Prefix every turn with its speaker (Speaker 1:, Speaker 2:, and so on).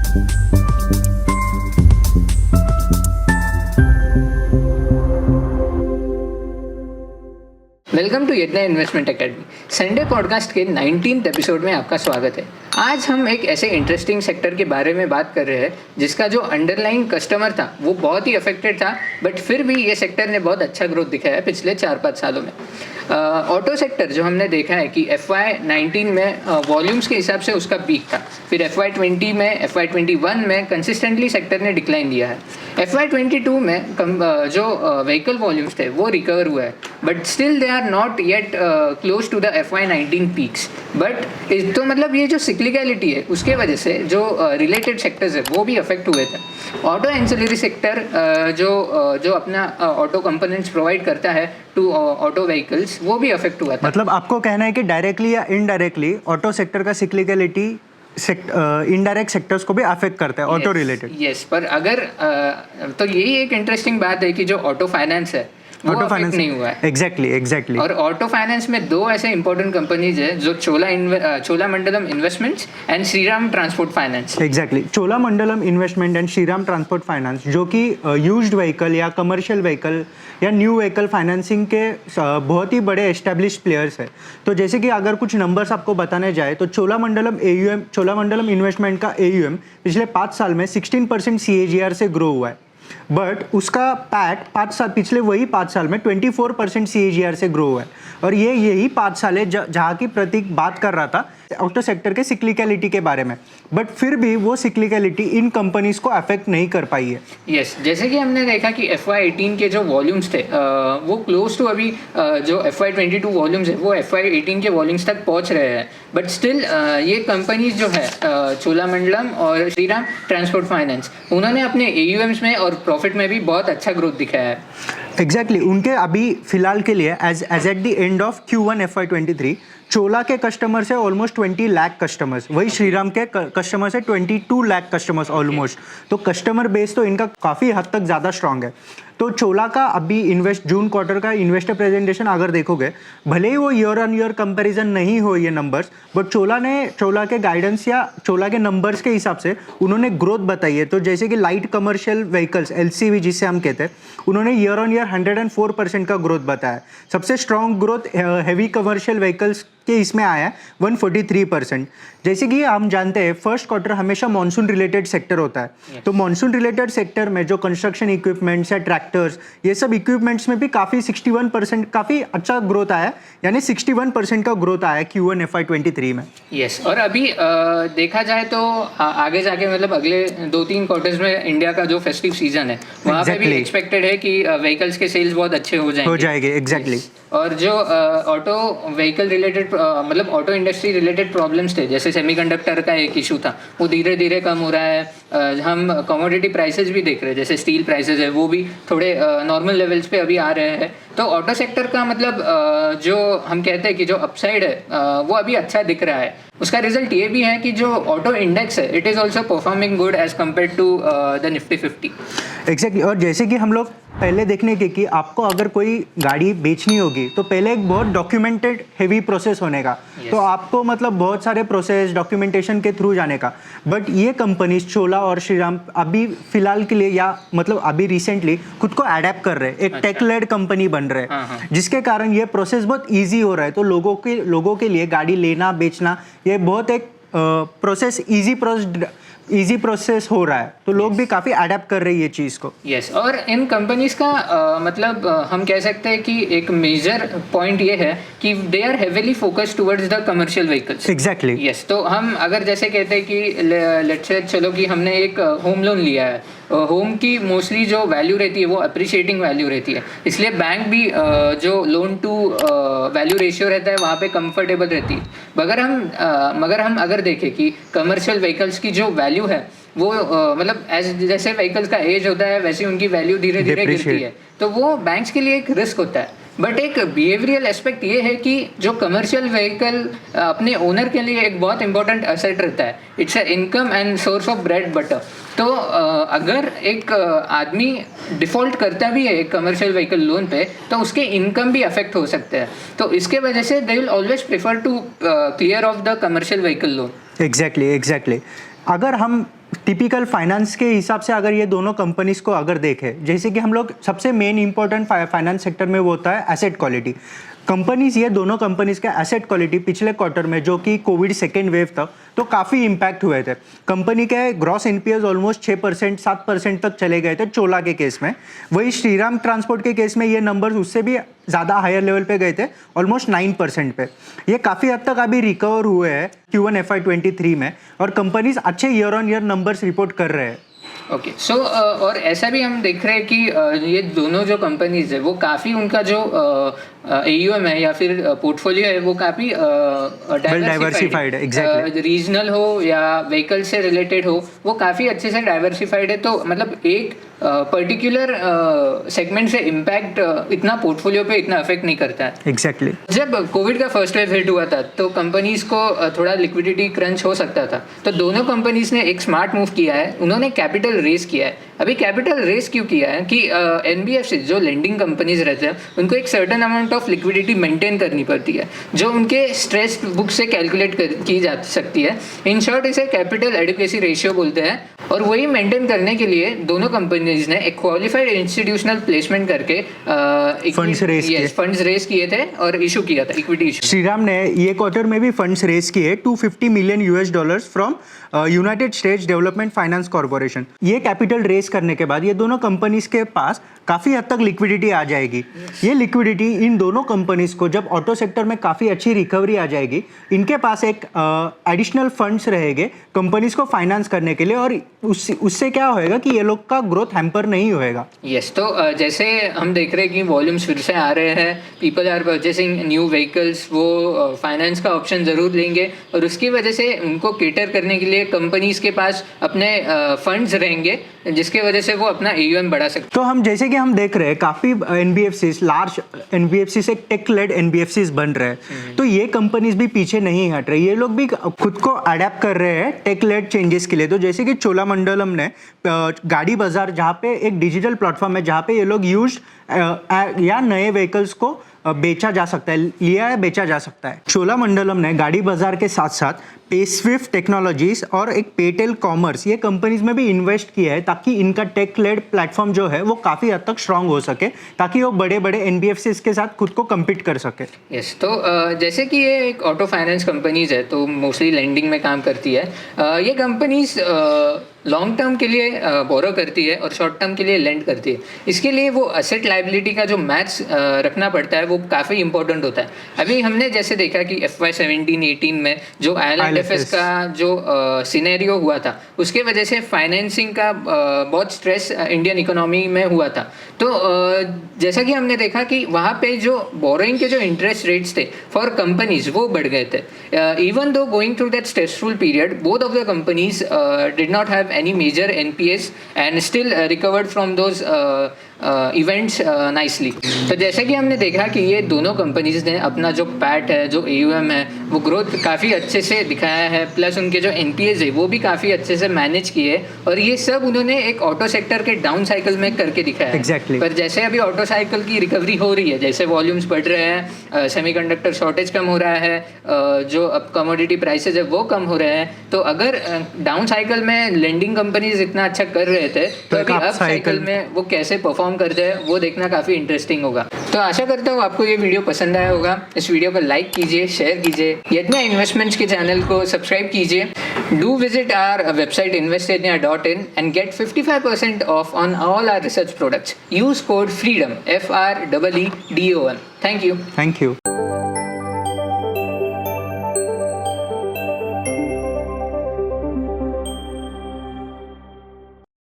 Speaker 1: Welcome to येतना investment academy. Sunday podcast के 19th episode में आपका स्वागत है। आज हम एक ऐसे इंटरेस्टिंग सेक्टर के बारे में बात कर रहे हैं जिसका जो अंडरलाइन कस्टमर था वो बहुत ही अफेक्टेड था, बट फिर भी ये सेक्टर ने बहुत अच्छा ग्रोथ दिखाया है पिछले 4-5 सालों में। ऑटो सेक्टर जो हमने देखा है कि FY19 में वॉल्यूम्स के हिसाब से उसका पीक था, फिर FY20 में, FY21 में कंसिस्टेंटली सेक्टर ने डिक्लाइन दिया है। FY22 में जो व्हीकल वॉल्यूम्स थे वो रिकवर हुआ है, but still they are not yet close to the FY19 peaks. बट तो मतलब ये जो सिक्लिकलिटी है उसके वजह से जो रिलेटेड सेक्टर्स है वो भी अफेक्ट हुए थे। ऑटो एंसिलरी सेक्टर जो अपना ऑटो कंपोनेंट्स प्रोवाइड करता है टू ऑटो व्हीकल्स वो भी अफेक्ट हुआ था।
Speaker 2: मतलब आपको कहना है कि डायरेक्टली या इनडायरेक्टली ऑटो सेक्टर का सिक्लिकलिटी इनडायरेक्ट सेक्टर्स को भी अफेक्ट करता है ऑटो रिलेटेड।
Speaker 1: यस, पर अगर तो यही एक इंटरेस्टिंग बात है कि जो ऑटो फाइनेंस है ऑटो फाइनेंस नहीं हुआ है।
Speaker 2: एग्जैक्टली। और
Speaker 1: ऑटो फाइनेंस में दो ऐसे इंपॉर्टेंट कंपनीज है जो Cholamandalam investments and Shriram transport finance.
Speaker 2: Exactly, Cholamandalam investment and Shriram transport finance जो कि यूज्ड व्हीकल या कमर्शियल व्हीकल या न्यू व्हीकल फाइनेंसिंग के बहुत ही बड़े एस्टेब्लिश्ड प्लेयर्स है। तो जैसे कि अगर कुछ नंबर्स आपको बताने जाए तो चोलामंडलम इन्वेस्टमेंट का AUM पिछले 5 साल में 16% CAGR से ग्रो हुआ है, बट उसका पैट पिछले वही 5 साल में 24% CAGR से ग्रो हुआ है। और यही 5 साल है जहाँ की प्रतीक बात कर रहा था ऑटो सेक्टर के सिक्लिकलिटी के बारे में, बट फिर भी वो सिक्लिकलिटी इन कंपनीज को अफेक्ट नहीं कर पाई है।
Speaker 1: यस, जैसे कि हमने देखा कि FY18 के जो वॉल्यूम्स थे वो क्लोज टू अभी जो FY22 वॉल्यूम्स है वो FY18 के वॉल्यूम्स तक पहुंच रहे हैं, बट स्टिल ये कंपनीज जो है चोलामंडलम और श्रीराम ट्रांसपोर्ट फाइनेंस उन्होंने अपने AUMs में और प्रॉफिट में भी बहुत अच्छा ग्रोथ दिखाया है।
Speaker 2: एग्जैक्टली, उनके अभी फिलहाल के लिए as at the end of Q1 FY23 Chola के कस्टमर्स है ऑलमोस्ट 20 लाख कस्टमर्स, वही श्रीराम के कस्टमर्स है 22 लाख कस्टमर्स ऑलमोस्ट। तो कस्टमर बेस तो इनका काफ़ी हद तक ज़्यादा स्ट्रांग है। तो चोला का अभी जून क्वार्टर का इन्वेस्टर प्रेजेंटेशन अगर देखोगे, भले ही वो ईयर ऑन ईयर कंपैरिजन नहीं हो ये नंबर्स, बट चोला के गाइडेंस या चोला के नंबर्स के हिसाब से उन्होंने ग्रोथ बताई है। तो जैसे कि लाइट कमर्शियल व्हीकल्स LCV जिसे हम कहते हैं, उन्होंने ईयर ऑन ईयर 104% का ग्रोथ बताया। सबसे strong growth heavy commercial vehicles के इसमें आया है 143%। जैसे कि हम जानते हैं फर्स्ट क्वार्टर हमेशा मॉनसून रिलेटेड सेक्टर होता है। तो मॉनसून रिलेटेड सेक्टर में जो कंस्ट्रक्शन इक्विपमेंट्स या ट्रैक्टर्स ये सब इक्विपमेंट्स में भी काफ़ी 61% काफ़ी अच्छा ग्रोथ आया, यानी 61% का ग्रोथ आया Q1 FY23 में।
Speaker 1: यस, और अभी देखा जाए तो आगे जाके मतलब अगले 2-3 क्वार्टर्स में इंडिया का जो फेस्टिव सीजन है वहाँ पे भी एक्सपेक्टेड है कि व्हीकल्स के सेल्स बहुत अच्छे हो जाएंगे।
Speaker 2: एग्जैक्टली।
Speaker 1: और जो ऑटो व्हीकल रिलेटेड मतलब ऑटो इंडस्ट्री रिलेटेड प्रॉब्लम्स थे, जैसे सेमीकंडक्टर का एक इशू था, वो धीरे धीरे कम हो रहा है। हम कमोडिटी प्राइसेस भी देख रहे हैं, जैसे स्टील प्राइसेस है वो भी थोड़े नॉर्मल लेवल्स पे अभी आ रहे हैं। तो ऑटो सेक्टर का मतलब जो हम कहते हैं कि जो अपसाइड है वो अभी अच्छा दिख रहा है। उसका रिजल्ट ये भी है कि जो ऑटो इंडेक्स है it is also performing good as compared to the Nifty 50।
Speaker 2: Exactly. और जैसे कि हम लोग पहले देखने के कि आपको अगर कोई गाड़ी बेचनी होगी तो पहले एक बहुत डॉक्यूमेंटेड हेवी प्रोसेस होने का। तो आपको मतलब बहुत सारे प्रोसेस डॉक्यूमेंटेशन के थ्रू जाने का। बट ये कंपनीज चोला और श्रीराम अभी फिलहाल के लिए या मतलब अभी रिसेंटली खुद को अडेप्ट कर रहे हैं, एक टेक लेड कंपनी बन रहे हैं, जिसके कारण ये प्रोसेस बहुत ईजी हो रहा है। तो लोगों के लिए गाड़ी लेना बेचना ये बहुत एक प्रोसेस ईजी प्रोसेस हो रहा है। तो लोग भी काफ़ी अडेप्ट कर रहे हैं ये चीज़ को।
Speaker 1: यस, और इन कंपनीज का मतलब हम कह सकते हैं कि एक मेजर पॉइंट ये है कि they are heavily focused towards the commercial vehicles.
Speaker 2: Exactly.
Speaker 1: Yes, तो हम अगर जैसे कहते हैं कि लेट्स से चलो कि हमने एक होम लोन लिया है, होम की मोस्टली जो वैल्यू रहती है वो अप्रिशिएटिंग वैल्यू रहती है, इसलिए बैंक भी जो लोन टू वैल्यू रेशियो रहता है वहाँ पे कंफर्टेबल रहती है। मगर हम अगर देखें कि कमर्शियल व्हीकल्स की जो वैल्यू है वो मतलब जैसे व्हीकल्स का एज होता है वैसे उनकी वैल्यू धीरे धीरे गिरती है, तो वो बैंक्स के लिए एक रिस्क होता है। बट एक बिहेवियरियल एस्पेक्ट ये है कि जो कमर्शियल व्हीकल अपने ओनर के लिए एक बहुत इंपॉर्टेंट एसेट रहता है, it's a income and source of bread butter. तो अगर एक आदमी डिफ़ॉल्ट करता भी है एक कमर्शियल व्हीकल लोन पे तो उसके इनकम भी अफेक्ट हो सकते हैं। तो इसके वजह से they will always prefer to clear off the commercial vehicle loan.
Speaker 2: Exactly. अगर हम टिपिकल फाइनेंस के हिसाब से अगर ये दोनों कंपनीज को अगर देखें, जैसे कि हम लोग सबसे मेन इंपॉर्टेंट फाइनेंस सेक्टर में वो होता है एसेट क्वालिटी। कंपनीज, ये दोनों कंपनीज का एसेट क्वालिटी पिछले क्वार्टर में, जो कि कोविड सेकेंड वेव था, तो काफ़ी इम्पैक्ट हुए थे। कंपनी के ग्रॉस एनपीएस ऑलमोस्ट 6% 7% तक चले गए थे चोला के केस में। वही श्रीराम ट्रांसपोर्ट के केस में ये नंबर्स उससे भी ज़्यादा हायर लेवल पे गए थे, ऑलमोस्ट 9% पे। ये काफ़ी हद तक अभी रिकवर हुए हैं Q1 FY23 में, और कंपनीज अच्छे year on year numbers report कर रहे हैं।
Speaker 1: ओके सो और ऐसा भी हम देख रहे हैं कि ये दोनों जो कंपनीज है वो काफ़ी उनका जो AUM है या फिर पोर्टफोलियो है वो काफ़ी
Speaker 2: डाइवर्सिफाइड है। एग्जैक्टली,
Speaker 1: रीजनल हो या व्हीकल से रिलेटेड हो, वो काफ़ी अच्छे से डाइवर्सिफाइड है। तो मतलब एक पर्टिकुलर सेगमेंट से इम्पैक्ट इतना पोर्टफोलियो पे इतना अफेक्ट नहीं करता है।
Speaker 2: एग्जैक्टली।
Speaker 1: जब कोविड का फर्स्ट वेव हिट हुआ था तो कंपनीज को थोड़ा लिक्विडिटी क्रंच हो सकता था, तो दोनों कंपनीज ने एक स्मार्ट मूव किया है, उन्होंने कैपिटल रेस किया है। अभी कैपिटल रेस क्यों किया है कि NBFC जो लेंडिंग कंपनीज रहते हैं उनको एक certain amount of liquidity maintain करनी पड़ती है, जो उनके स्ट्रेस बुक से कैलकुलेट की जा सकती है। इन शॉर्ट इसे कैपिटल एडिक्वेसी रेशियो बोलते हैं, और वही मेंटेन करने के लिए दोनों कंपनीज ने एक क्वालिफाइड इंस्टीट्यूशनल प्लेसमेंट करके फंड्स रेस किए थे और इशू किया था, इक्विटी इशू।
Speaker 2: श्रीराम ने ये क्वार्टर में भी फंड्स रेस किए $250 million from United states development finance corporation. ये कैपिटल रेस करने के बाद ये दोनों कंपनीज के पास काफ़ी हद तक लिक्विडिटी आ जाएगी। ये लिक्विडिटी इन दोनों कंपनीज को, जब ऑटो सेक्टर में काफ़ी अच्छी रिकवरी आ जाएगी, इनके पास एक एडिशनल फंड्स रहेंगे कंपनीज को फाइनेंस करने के लिए, और उससे क्या होएगा कि ये लोग का ग्रोथ हैम्पर नहीं होएगा।
Speaker 1: यस, तो जैसे हम देख रहे हैं कि वॉल्यूम्स फिर से आ रहे हैं, people are purchasing new vehicles, वो फाइनेंस का ऑप्शन ज़रूर लेंगे, और उसकी वजह से उनको केटर करने के लिए कंपनीज के पास अपने फंड्स रहेंगे, जिसके वजह से वो अपना AUM बढ़ा सकते हैं।
Speaker 2: तो हम जैसे कि हम देख रहे हैं काफ़ी NBFCs, लार्ज NBFC से टेक लेड NBFCs बन रहे हैं, तो ये कंपनीज भी पीछे नहीं हट रही, ये लोग भी खुद को अडेप्ट कर रहे हैं टेक लेड चेंजेस के लिए। तो जैसे कि चोलामंडलम ने गाड़ी बाजार, जहाँ पे एक डिजिटल प्लेटफॉर्म है जहाँ पे ये लोग यूज या नए व्हीकल्स को बेचा जा सकता है, लिया है बेचा जा सकता है। चोलामंडलम ने गाड़ी बाजार के साथ साथ पेस्विफ्ट टेक्नोलॉजीज और एक पेटेल कॉमर्स, ये कंपनीज में भी इन्वेस्ट किया है, ताकि इनका टेक लेड प्लेटफॉर्म जो है वो काफ़ी हद तक स्ट्रांग हो सके, ताकि वो बड़े बड़े NBFCs के साथ खुद को कम्पीट कर सके।
Speaker 1: यस, तो जैसे कि ये एक ऑटो फाइनेंस कंपनीज है, तो मोस्टली लेंडिंग में काम करती है। ये कंपनीज लॉन्ग टर्म के लिए बोरो करती है और शॉर्ट टर्म के लिए लेंड करती है। इसके लिए वो एसेट लाइबिलिटी का जो मैच रखना पड़ता है वो काफ़ी इंपॉर्टेंट होता है। अभी हमने जैसे देखा कि FY17-18 में जो IL&FS का जो सिनेरियो हुआ था, उसके वजह से फाइनेंसिंग का बहुत स्ट्रेस इंडियन इकोनॉमी में हुआ था। तो जैसा कि हमने देखा कि वहाँ पे जो बोरोइंग के जो इंटरेस्ट रेट्स थे फॉर कंपनीज वो बढ़ गए थे। Even though going through that stressful period, both of the companies did not have any major NPS and still recovered from those events nicely. तो जैसे कि हमने देखा कि ये दोनों कंपनीज ने अपना जो पैट है, जो AUM है, वो ग्रोथ काफ़ी अच्छे से दिखाया है, प्लस उनके जो NPS है वो भी काफ़ी अच्छे से मैनेज किए, और ये सब उन्होंने एक ऑटो सेक्टर के डाउन साइकिल में करके दिखाया है।
Speaker 2: Exactly.
Speaker 1: पर जैसे अभी ऑटो साइकिल की रिकवरी हो रही है, जैसे वॉल्यूम्स बढ़ रहे हैं, सेमीकंडक्टर शॉर्टेज कम हो रहा है, जो अब कमोडिटी प्राइसेज है वो कम हो रहे हैं, तो अगर डाउन साइकिल में लेंडिंग कंपनीज इतना अच्छा कर रहे थे, तो अभी अप साइकिल में वो कैसे परफॉर्म करते हैं वो देखना काफ़ी इंटरेस्टिंग होगा। तो आशा करता हूँ आपको ये वीडियो पसंद आया होगा। इस वीडियो को लाइक कीजिए, शेयर कीजिए, यज्ञा इन्वेस्टमेंट्स के चैनल को सब्सक्राइब कीजिए। Do visit our website investyajna.in and get 55% off on all our research products. Use code FREEDOM, FREEDOM. Thank you.
Speaker 2: Thank you.